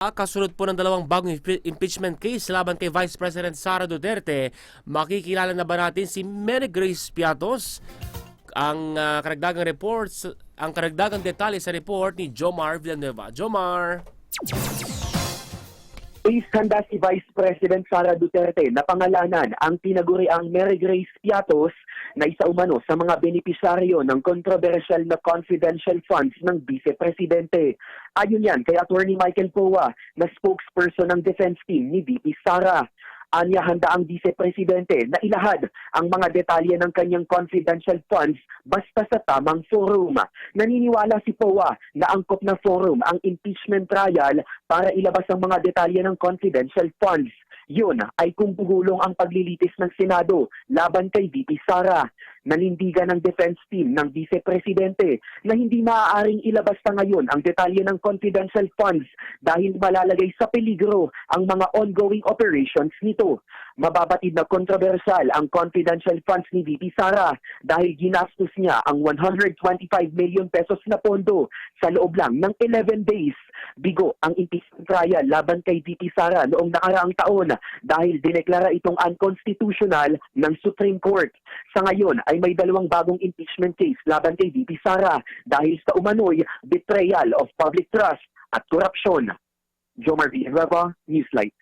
Kasunod po ng dalawang bagong impeachment case laban kay Vice President Sara Duterte, makikilala na ba natin si Mary Grace Piatos? Ang karagdagang detalye sa report ni Jomar Villanueva. Jomar! Handa si Vice President Sara Duterte na pangalanan ang tinaguriang Mary Grace Piatos na isa umano sa mga benepisyaryo ng controversial na confidential funds ng Vice Presidente. Ayon yan kay Attorney Michael Poa na spokesperson ng defense team ni VP Sara. Anya handa ang Vice Presidente na ilahad ang mga detalye ng kanyang confidential funds basta sa tamang forum. Naniniwala si Poa na angkop na forum ang impeachment trial para ilabas ang mga detalye ng confidential funds. Yun ay kung pugulong ang paglilitis ng Senado laban kay VP Sara. Nanindigan ng defense team ng Vice Presidente na hindi maaaring ilabas na ngayon ang detalye ng confidential funds dahil malalagay sa peligro ang mga ongoing operations nito. Mababatid na kontrobersyal ang confidential funds ni VP Sara dahil ginastos niya ang 125 million pesos na pondo sa loob lang ng 11 days. Bigo ang impeachment trial laban kay VP Sara noong nakaraang taon dahil dineklara itong unconstitutional ng Supreme Court. Sa ngayon ay may dalawang bagong impeachment case laban kay VP Sara dahil sa umano'y betrayal of public trust at korupsyon. Jomar Villanueva, Newslight.